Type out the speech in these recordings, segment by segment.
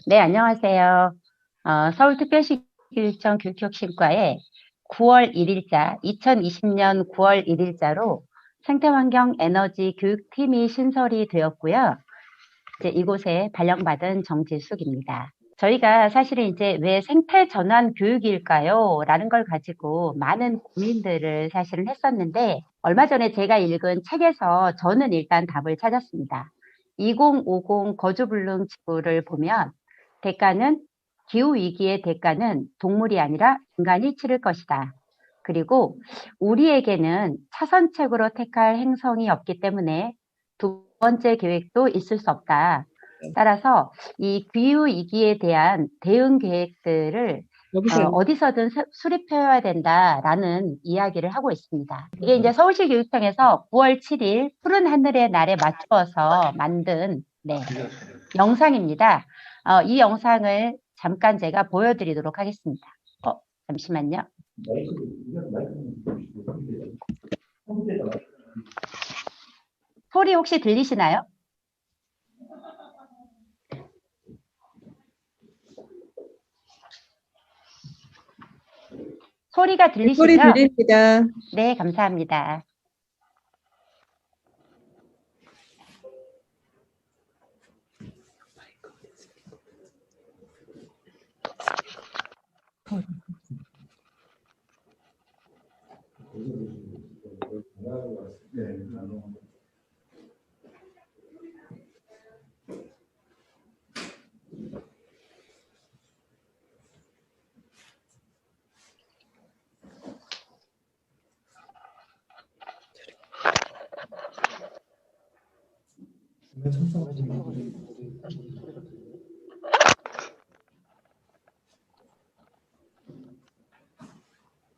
네, 안녕하세요. 서울특별시 교육청 교육혁신과에 9월 1일자, 2020년 9월 1일자로 생태환경 에너지 교육팀이 신설이 되었고요. 이제 이곳에 발령받은 정지숙입니다. 저희가 사실은 이제 왜 생태 전환 교육일까요? 라는 걸 가지고 많은 고민들을 사실은 했었는데, 얼마 전에 제가 읽은 책에서 저는 일단 답을 찾았습니다. 2050 거주불능 지구를 보면 대가는 기후위기의 대가는 동물이 아니라 인간이 치를 것이다. 그리고 우리에게는 차선책으로 택할 행성이 없기 때문에 두 번째 계획도 있을 수 없다. 따라서 이 기후위기에 대한 대응 계획들을 여보세요. 어디서든 수립해야 된다라는 이야기를 하고 있습니다. 이게 이제 서울시 교육청에서 9월 7일 푸른 하늘의 날에 맞추어서 만든 영상입니다. 이 영상을 잠깐 제가 보여드리도록 하겠습니다. 잠시만요. 소리 혹시 들리시나요? 소리가 들리시죠? 소리 들립니다. 네, 감사합니다.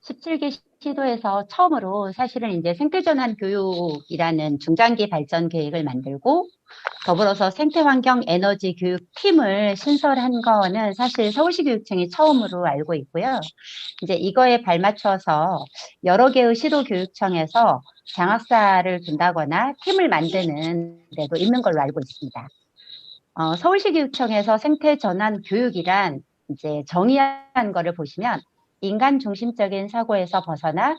(17기) 시도에서 처음으로 사실은 이제 생태전환 교육이라는 중장기 발전 계획을 만들고 더불어서 생태환경 에너지 교육팀을 신설한 거는 사실 서울시 교육청이 처음으로 알고 있고요. 이제 이거에 발맞춰서 여러 개의 시도 교육청에서 장학사를 둔다거나 팀을 만드는 데도 있는 걸로 알고 있습니다. 서울시 교육청에서 생태전환 교육이란 이제 정의한 거를 보시면 인간 중심적인 사고에서 벗어나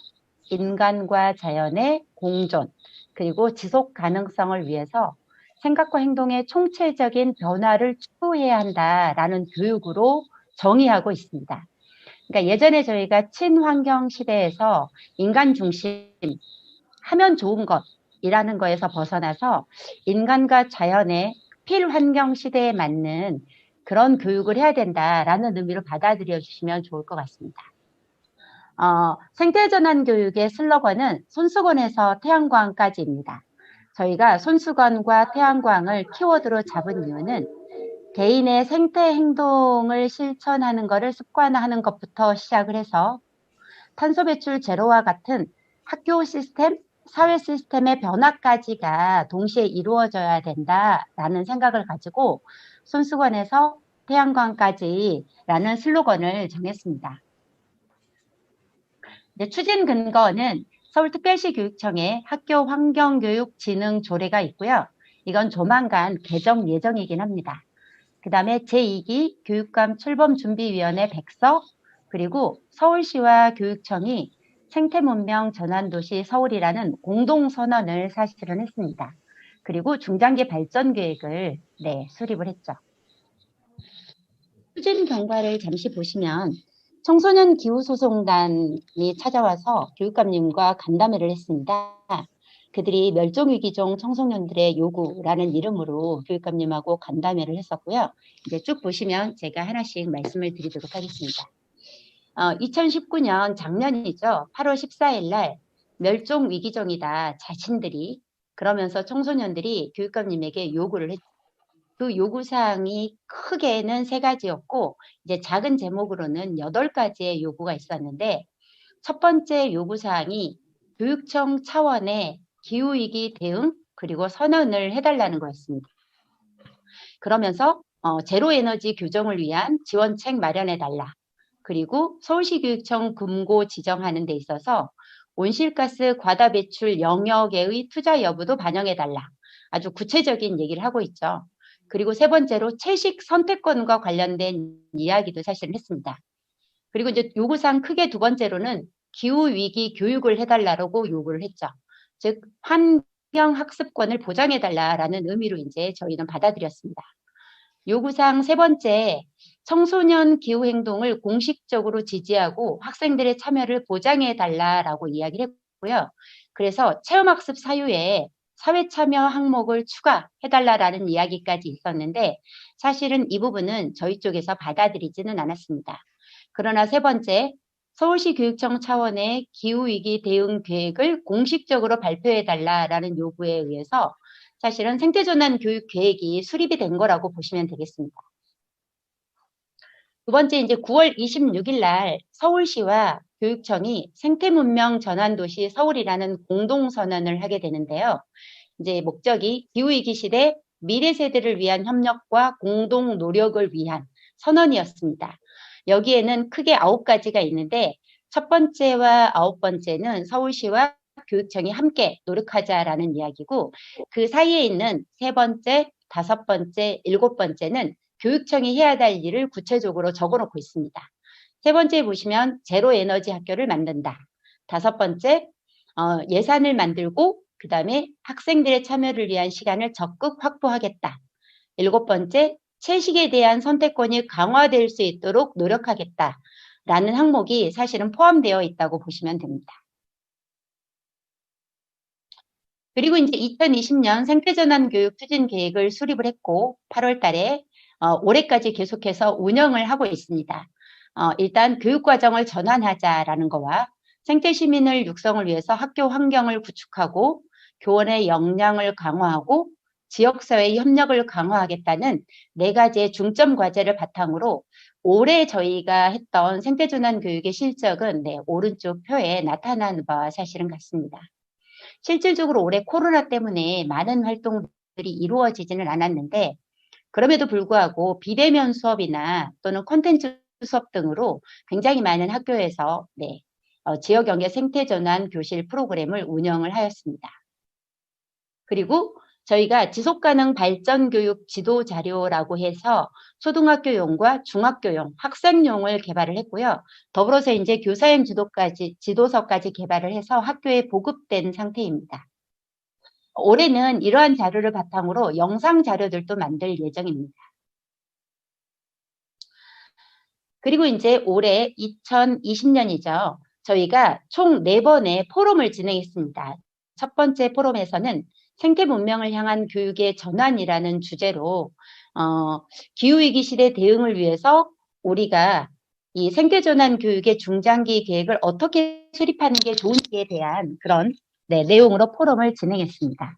인간과 자연의 공존, 그리고 지속 가능성을 위해서 생각과 행동의 총체적인 변화를 추구해야 한다라는 교육으로 정의하고 있습니다. 그러니까 예전에 저희가 친환경 시대에서 인간 중심, 하면 좋은 것이라는 거에서 벗어나서 인간과 자연의 필환경 시대에 맞는 그런 교육을 해야 된다라는 의미로 받아들여 주시면 좋을 것 같습니다. 생태전환 교육의 슬로건은 손수건에서 태양광까지입니다. 저희가 손수건과 태양광을 키워드로 잡은 이유는 개인의 생태 행동을 실천하는 것을 습관화하는 것부터 시작을 해서 탄소 배출 제로와 같은 학교 시스템, 사회 시스템의 변화까지가 동시에 이루어져야 된다라는 생각을 가지고 손수건에서 태양광까지라는 슬로건을 정했습니다. 추진 근거는 서울특별시 교육청의 학교 환경교육 진흥 조례가 있고요. 이건 조만간 개정 예정이긴 합니다. 그 다음에 제2기 교육감 출범준비위원회 백서, 그리고 서울시와 교육청이 생태문명 전환도시 서울이라는 공동선언을 사실은 했습니다. 그리고 중장기 발전 계획을 수립을 했죠. 추진 경과를 잠시 보시면 청소년 기후소송단이 찾아와서 교육감님과 간담회를 했습니다. 그들이 멸종위기종 청소년들의 요구라는 이름으로 교육감님하고 간담회를 했었고요. 이제 쭉 보시면 제가 하나씩 말씀을 드리도록 하겠습니다. 2019년 작년이죠. 8월 14일 날 멸종위기종이다 자신들이 그러면서 청소년들이 교육감님에게 요구를 했죠. 그 요구사항이 크게는 3가지였고 이제 작은 제목으로는 8가지의 요구가 있었는데 첫 번째 요구사항이 교육청 차원의 기후위기 대응 그리고 선언을 해달라는 거였습니다. 그러면서 제로 에너지 교정을 위한 지원책 마련해달라. 그리고 서울시 교육청 금고 지정하는 데 있어서 온실가스 과다 배출 영역의 투자 여부도 반영해달라. 아주 구체적인 얘기를 하고 있죠. 그리고 세 번째로 채식 선택권과 관련된 이야기도 사실은 했습니다. 그리고 이제 요구사항 크게 두 번째로는 기후위기 교육을 해달라고 요구를 했죠. 즉, 환경학습권을 보장해달라라는 의미로 이제 저희는 받아들였습니다. 요구사항 세 번째, 청소년 기후행동을 공식적으로 지지하고 학생들의 참여를 보장해달라라고 이야기를 했고요. 그래서 체험학습 사유에 사회참여 항목을 추가해달라라는 이야기까지 있었는데 사실은 이 부분은 저희 쪽에서 받아들이지는 않았습니다. 그러나 세 번째, 서울시 교육청 차원의 기후위기 대응 계획을 공식적으로 발표해달라라는 요구에 의해서 사실은 생태전환 교육 계획이 수립이 된 거라고 보시면 되겠습니다. 두 번째, 이제 9월 26일 날 서울시와 교육청이 생태문명 전환도시 서울이라는 공동선언을 하게 되는데요. 이제 목적이 기후위기 시대 미래 세대를 위한 협력과 공동 노력을 위한 선언이었습니다. 여기에는 크게 9가지가 있는데 첫 번째와 9번째는 서울시와 교육청이 함께 노력하자라는 이야기고 그 사이에 있는 세 번째, 다섯 번째, 일곱 번째는 교육청이 해야 할 일을 구체적으로 적어놓고 있습니다. 세 번째 보시면 제로 에너지 학교를 만든다. 다섯 번째, 예산을 만들고 그 다음에 학생들의 참여를 위한 시간을 적극 확보하겠다. 일곱 번째, 채식에 대한 선택권이 강화될 수 있도록 노력하겠다. 라는 항목이 사실은 포함되어 있다고 보시면 됩니다. 그리고 이제 2020년 생태전환 교육 추진 계획을 수립을 했고 8월 달에 올해까지 계속해서 운영을 하고 있습니다. 일단 교육과정을 전환하자라는 거와 생태시민을 육성을 위해서 학교 환경을 구축하고 교원의 역량을 강화하고 지역사회의 협력을 강화하겠다는 4가지의 중점 과제를 바탕으로 올해 저희가 했던 생태전환 교육의 실적은 오른쪽 표에 나타나는 바와 사실은 같습니다. 실질적으로 올해 코로나 때문에 많은 활동들이 이루어지지는 않았는데 그럼에도 불구하고 비대면 수업이나 또는 콘텐츠 수업 등으로 굉장히 많은 학교에서 지역연계 생태전환 교실 프로그램을 운영을 하였습니다. 그리고 저희가 지속가능 발전교육 지도자료라고 해서 초등학교용과 중학교용, 학생용을 개발을 했고요. 더불어서 이제 교사형 지도서까지 개발을 해서 학교에 보급된 상태입니다. 올해는 이러한 자료를 바탕으로 영상 자료들도 만들 예정입니다. 그리고 이제 올해 2020년이죠. 저희가 총 4번의 포럼을 진행했습니다. 첫 번째 포럼에서는 생태 문명을 향한 교육의 전환이라는 주제로 기후위기 시대 대응을 위해서 우리가 이 생태전환 교육의 중장기 계획을 어떻게 수립하는 게 좋은지에 대한 그런 내용으로 포럼을 진행했습니다.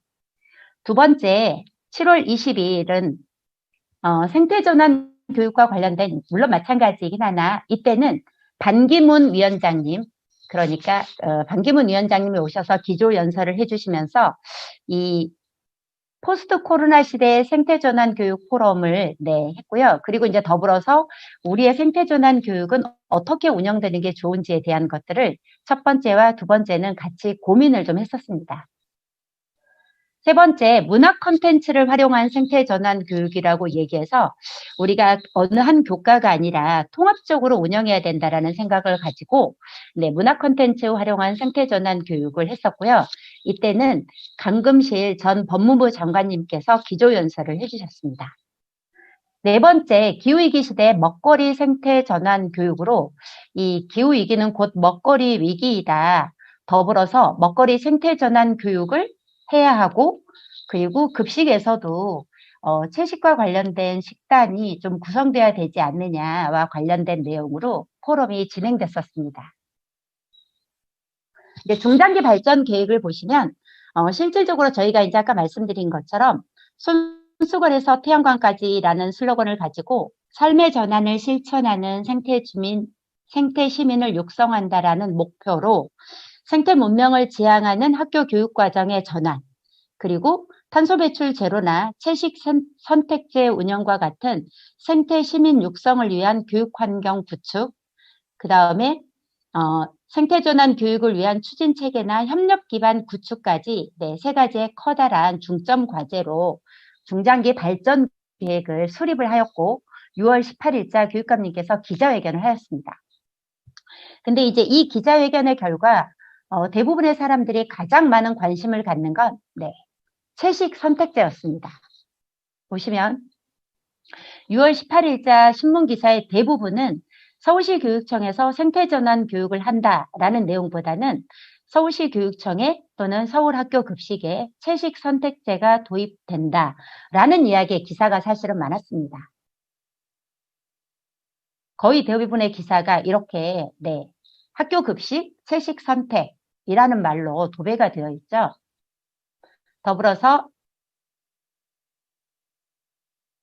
두 번째, 7월 22일은 생태전환 교육과 관련된 물론 마찬가지이긴 하나 이때는 반기문 위원장님 그러니까 반기문 위원장님이 오셔서 기조연설을 해주시면서 이 포스트 코로나 시대의 생태전환 교육 포럼을 했고요. 그리고 이제 더불어서 우리의 생태전환 교육은 어떻게 운영되는 게 좋은지에 대한 것들을 첫 번째와 두 번째는 같이 고민을 좀 했었습니다. 세 번째, 문학 콘텐츠를 활용한 생태전환 교육이라고 얘기해서 우리가 어느 한 교과가 아니라 통합적으로 운영해야 된다라는 생각을 가지고 문학 콘텐츠 활용한 생태전환 교육을 했었고요. 이때는 강금실 전 법무부 장관님께서 기조연설을 해주셨습니다. 네 번째, 기후위기 시대 먹거리 생태전환 교육으로 이 기후위기는 곧 먹거리 위기이다. 더불어서 먹거리 생태전환 교육을 해야 하고 그리고 급식에서도 채식과 관련된 식단이 좀 구성돼야 되지 않느냐와 관련된 내용으로 포럼이 진행됐었습니다. 이제 중장기 발전 계획을 보시면 실질적으로 저희가 이제 아까 말씀드린 것처럼 손수건에서 태양광까지라는 슬로건을 가지고 삶의 전환을 실천하는 생태 시민을 육성한다라는 목표로 생태 문명을 지향하는 학교 교육 과정의 전환, 그리고 탄소 배출 제로나 채식 선택제 운영과 같은 생태 시민 육성을 위한 교육 환경 구축, 그 다음에 생태 전환 교육을 위한 추진 체계나 협력 기반 구축까지 네, 세 가지의 커다란 중점 과제로 중장기 발전 계획을 수립을 하였고 6월 18일자 교육감님께서 기자회견을 하였습니다. 근데 이제 이 기자회견의 결과 대부분의 사람들이 가장 많은 관심을 갖는 건 네, 채식 선택제였습니다. 보시면 6월 18일자 신문기사의 대부분은 서울시 교육청에서 생태전환 교육을 한다라는 내용보다는 서울시 교육청에 또는 서울학교 급식에 채식 선택제가 도입된다라는 이야기의 기사가 사실은 많았습니다. 거의 대부분의 기사가 이렇게 네, 학교 급식 채식 선택이라는 말로 도배가 되어 있죠. 더불어서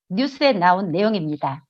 뉴스에 나온 내용입니다.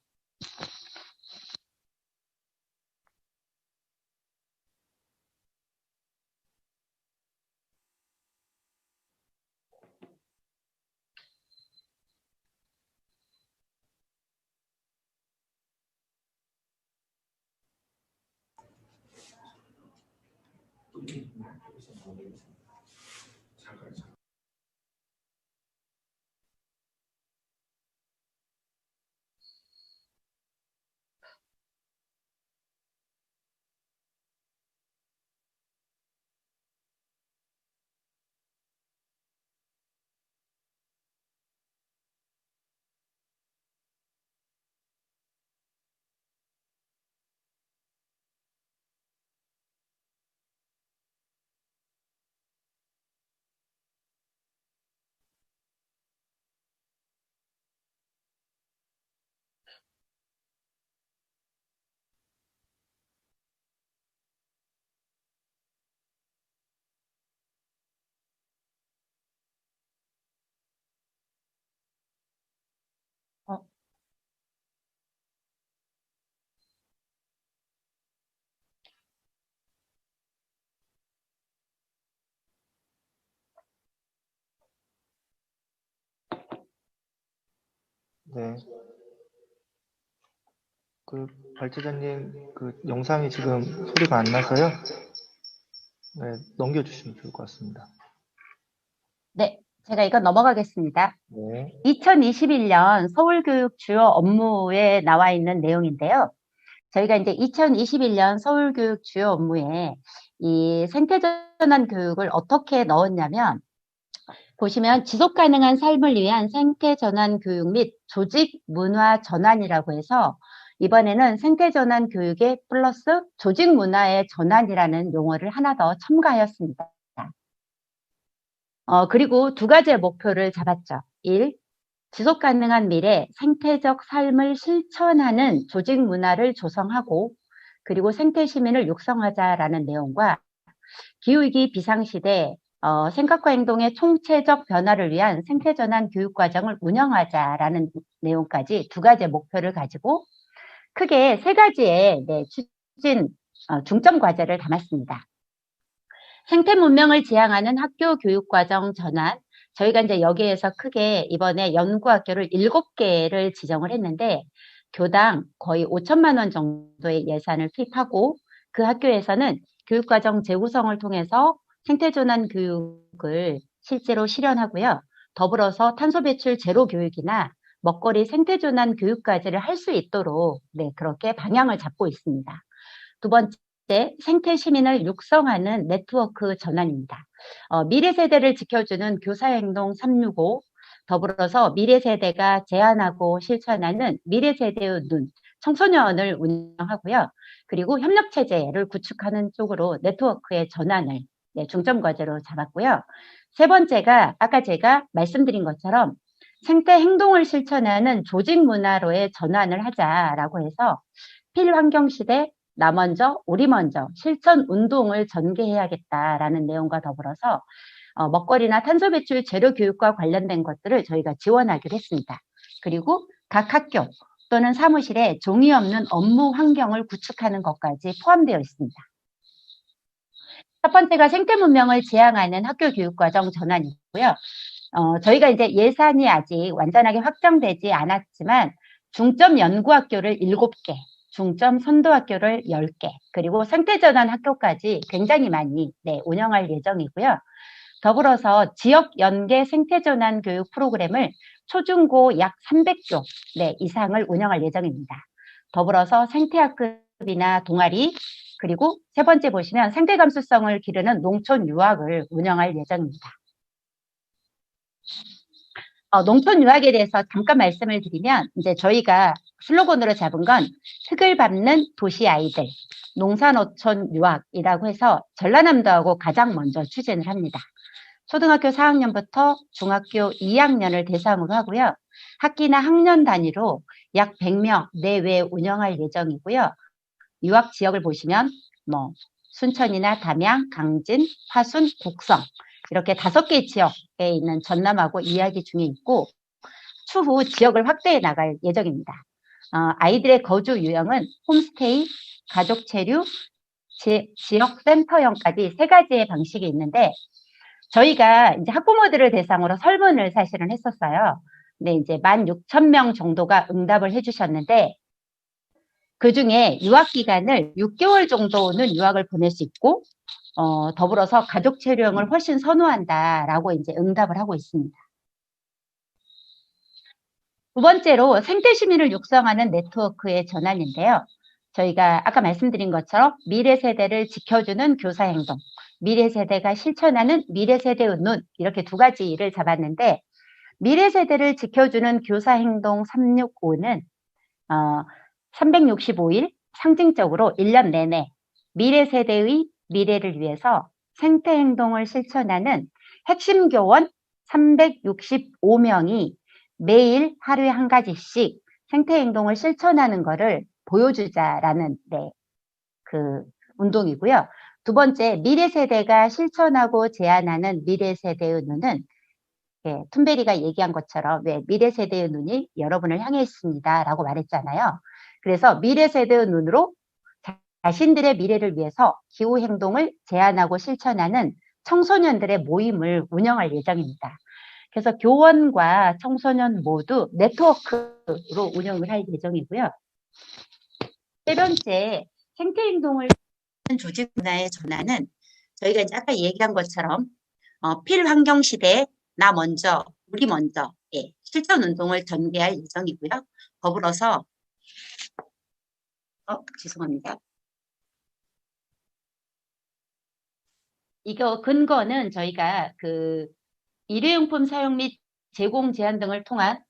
어, 네, 발제자님, 영상이 지금 소리가 안 나서요. 네, 넘겨주시면 좋을 것 같습니다. 네, 제가 이거 넘어가겠습니다. 네. 2021년 서울교육 주요 업무에 나와 있는 내용인데요. 저희가 이제 2021년 서울교육 주요 업무에 이 생태전환 교육을 어떻게 넣었냐면, 보시면 지속 가능한 삶을 위한 생태전환 교육 및 조직 문화 전환이라고 해서 이번에는 생태전환 교육에 플러스 조직 문화의 전환이라는 용어를 하나 더 첨가하였습니다. 그리고 두 가지의 목표를 잡았죠. 1. 지속 가능한 미래 생태적 삶을 실천하는 조직 문화를 조성하고 그리고 생태 시민을 육성하자라는 내용과 기후위기 비상시대 생각과 행동의 총체적 변화를 위한 생태전환 교육과정을 운영하자라는 내용까지 두 가지의 목표를 가지고 크게 세 가지의 네, 추진 중점 과제를 담았습니다. 생태 문명을 지향하는 학교 교육과정 전환, 저희가 이제 여기에서 크게 이번에 연구학교를 7개를 지정을 했는데 교당 거의 5천만 원 정도의 예산을 투입하고 그 학교에서는 교육과정 재구성을 통해서 생태전환 교육을 실제로 실현하고요. 더불어서 탄소 배출 제로 교육이나 먹거리 생태전환 교육까지를 할 수 있도록 네, 그렇게 방향을 잡고 있습니다. 두 번째, 생태 시민을 육성하는 네트워크 전환입니다. 미래 세대를 지켜주는 교사행동 365, 더불어서 미래 세대가 제안하고 실천하는 미래 세대의 눈, 청소년을 운영하고요. 그리고 협력 체제를 구축하는 쪽으로 네트워크의 전환을 네, 중점 과제로 잡았고요. 세 번째가 아까 제가 말씀드린 것처럼 생태 행동을 실천하는 조직 문화로의 전환을 하자라고 해서 필환경 시대 나 먼저, 우리 먼저 실천 운동을 전개해야겠다라는 내용과 더불어서 먹거리나 탄소 배출 재료 교육과 관련된 것들을 저희가 지원하기로 했습니다. 그리고 각 학교 또는 사무실에 종이 없는 업무 환경을 구축하는 것까지 포함되어 있습니다. 첫 번째가 생태 문명을 지향하는 학교 교육과정 전환이고요. 저희가 이제 예산이 아직 완전하게 확정되지 않았지만 중점 연구학교를 7개, 중점 선도학교를 10개, 그리고 생태전환 학교까지 굉장히 많이 운영할 예정이고요. 더불어서 지역 연계 생태전환 교육 프로그램을 초중고 약 300교 이상을 운영할 예정입니다. 더불어서 생태학급이나 동아리, 그리고 세 번째 보시면 생태 감수성을 기르는 농촌 유학을 운영할 예정입니다. 농촌 유학에 대해서 잠깐 말씀을 드리면, 이제 저희가 슬로건으로 잡은 건 흙을 밟는 도시 아이들, 농산어촌 유학이라고 해서 전라남도하고 가장 먼저 추진을 합니다. 초등학교 4학년부터 중학교 2학년을 대상으로 하고요. 학기나 학년 단위로 약 100명 내외 운영할 예정이고요. 유학 지역을 보시면 순천이나 담양, 강진, 화순, 곡성 이렇게 5개 지역에 있는 전남하고 이야기 중에 있고, 추후 지역을 확대해 나갈 예정입니다. 아이들의 거주 유형은 홈스테이, 가족 체류, 지역 센터형까지 3가지의 방식이 있는데, 저희가 이제 학부모들을 대상으로 설문을 사실은 했었어요. 근데 이제 16,000명 정도가 응답을 해주셨는데, 그 중에 유학 기간을 6개월 정도는 유학을 보낼 수 있고, 더불어서 가족 체류형을 훨씬 선호한다라고 이제 응답을 하고 있습니다. 두 번째로 생태 시민을 육성하는 네트워크의 전환인데요. 저희가 아까 말씀드린 것처럼 미래 세대를 지켜주는 교사 행동, 미래 세대가 실천하는 미래 세대의 눈, 이렇게 2가지를 잡았는데, 미래 세대를 지켜주는 교사 행동 365는 365일 상징적으로 1년 내내 미래 세대의 미래를 위해서 생태 행동을 실천하는 핵심 교원 365명이 매일 하루에 1가지씩 생태 행동을 실천하는 것을 보여주자라는 그 운동이고요. 두 번째, 미래 세대가 실천하고 제안하는 미래 세대의 눈은 툰베리가 얘기한 것처럼 미래 세대의 눈이 여러분을 향해 있습니다 라고 말했잖아요. 그래서 미래 세대의 눈으로 자신들의 미래를 위해서 기후행동을 제안하고 실천하는 청소년들의 모임을 운영할 예정입니다. 그래서 교원과 청소년 모두 네트워크로 운영을 할 예정이고요. 세 번째, 생태행동을 하는 조직 문화의 전환은 저희가 이제 아까 얘기한 것처럼 필환경시대 나 먼저, 우리 먼저 실천 운동을 전개할 예정이고요. 더불어서 죄송합니다. 이거 근거는 저희가 그 일회용품 사용 및 제공 제한 등을 통한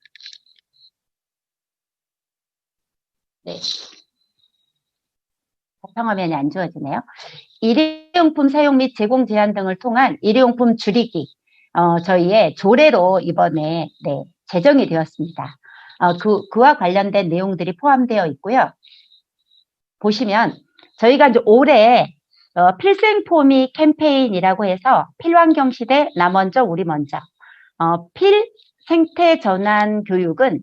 화면이 안 주어지네요. 일회용품 사용 및 제공 제한 등을 통한 일회용품 줄이기, 저희의 조례로 이번에 제정이 되었습니다. 그와 관련된 내용들이 포함되어 있고요. 보시면 저희가 이제 올해 필생포미 캠페인이라고 해서 필환경 시대 나 먼저 우리 먼저, 필 생태 전환 교육은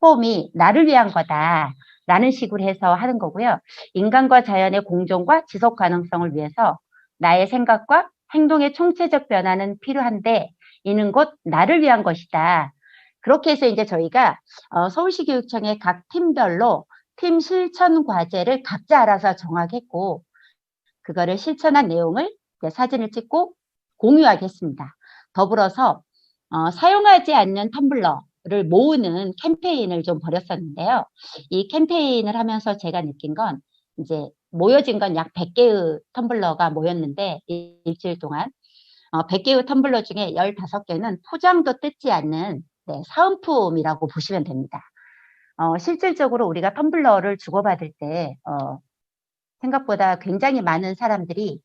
폼이 나를 위한 거다 라는 식으로 해서 하는 거고요. 인간과 자연의 공존과 지속 가능성을 위해서 나의 생각과 행동의 총체적 변화는 필요한데 이는 곧 나를 위한 것이다. 그렇게 해서 이제 저희가 서울시 교육청의 각 팀별로 팀 실천 과제를 각자 알아서 정하겠고, 그거를 실천한 내용을 사진을 찍고 공유하겠습니다. 더불어서 사용하지 않는 텀블러를 모으는 캠페인을 좀 벌였었는데요. 이 캠페인을 하면서 제가 느낀 건 이제 모여진 건 약 100개의 텀블러가 모였는데 일주일 동안 100개의 텀블러 중에 15개는 포장도 뜯지 않는 사은품이라고 보시면 됩니다. 실질적으로 우리가 텀블러를 주고받을 때 생각보다 굉장히 많은 사람들이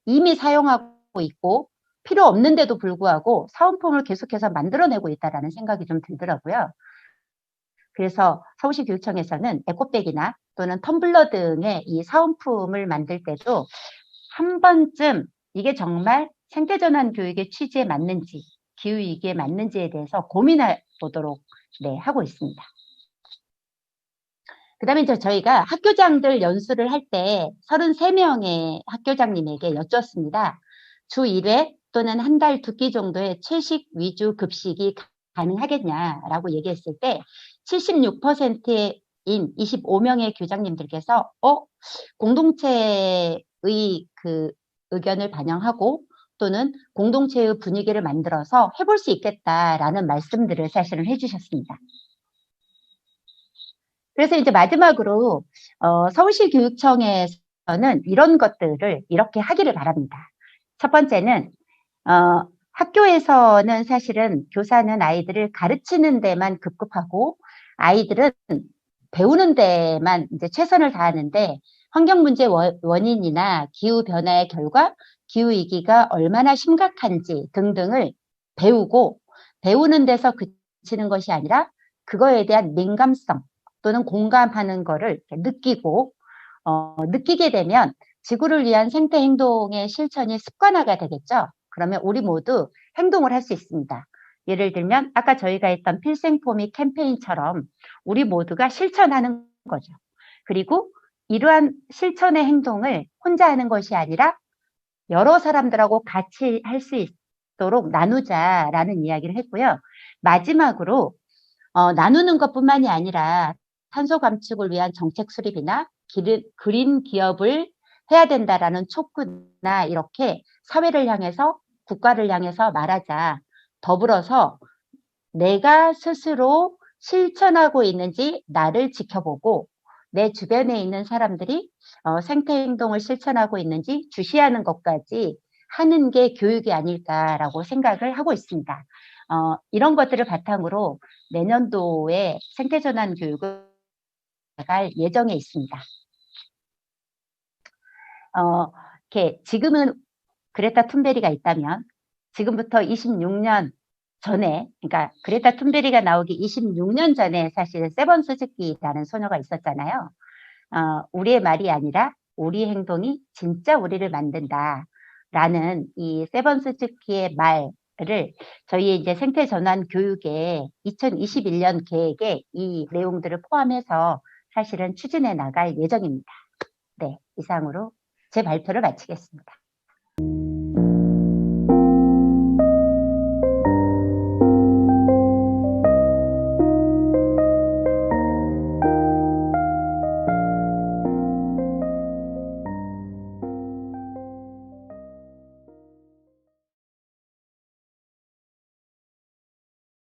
이미 사용하고 있고 필요 없는데도 불구하고 사은품을 계속해서 만들어내고 있다는 생각이 좀 들더라고요. 그래서 서울시 교육청에서는 에코백이나 또는 텀블러 등의 이 사은품을 만들 때도 한 번쯤 이게 정말 생태전환 교육의 취지에 맞는지, 기후위기에 맞는지에 대해서 고민해 보도록 하고 있습니다. 그 다음에 저희가 학교장들 연수를 할 때 33명의 학교장님에게 여쭈었습니다. 주 1회 또는 한 달 두 끼 정도의 채식 위주 급식이 가능하겠냐라고 얘기했을 때 76%인 25명의 교장님들께서 공동체의 그 의견을 반영하고 또는 공동체의 분위기를 만들어서 해볼 수 있겠다라는 말씀들을 사실은 해주셨습니다. 그래서 이제 마지막으로 서울시 교육청에서는 이런 것들을 이렇게 하기를 바랍니다. 첫 번째는 학교에서는 사실은 교사는 아이들을 가르치는 데만 급급하고 아이들은 배우는 데만 이제 최선을 다하는데 환경 문제 원인이나 기후 변화의 결과, 기후 위기가 얼마나 심각한지 등등을 배우고 배우는 데서 그치는 것이 아니라 그거에 대한 민감성 또는 공감하는 거를 느끼고 느끼게 되면 지구를 위한 생태 행동의 실천이 습관화가 되겠죠. 그러면 우리 모두 행동을 할 수 있습니다. 예를 들면 아까 저희가 했던 필생포미 캠페인처럼 우리 모두가 실천하는 거죠. 그리고 이러한 실천의 행동을 혼자 하는 것이 아니라 여러 사람들하고 같이 할 수 있도록 나누자라는 이야기를 했고요. 마지막으로 나누는 것뿐만이 아니라 탄소 감축을 위한 정책 수립이나 그린 기업을 해야 된다라는 촉구나 이렇게 사회를 향해서 국가를 향해서 말하자. 더불어서 내가 스스로 실천하고 있는지 나를 지켜보고 내 주변에 있는 사람들이 생태 행동을 실천하고 있는지 주시하는 것까지 하는 게 교육이 아닐까라고 생각을 하고 있습니다. 이런 것들을 바탕으로 내년도에 생태전환 교육을 나갈 예정에 있습니다. 이렇게 지금은 그레타 툰베리가 있다면 지금부터 26년 전에, 그러니까 그레타 툰베리가 나오기 26년 전에 사실 세번 스즈키라는 소녀가 있었잖아요. 우리의 말이 아니라 우리 행동이 진짜 우리를 만든다라는 이 세번 스즈키의 말을 저희 이제 생태 전환 교육의 2021년 계획에 이 내용들을 포함해서 사실은 추진해 나갈 예정입니다. 네, 이상으로 제 발표를 마치겠습니다.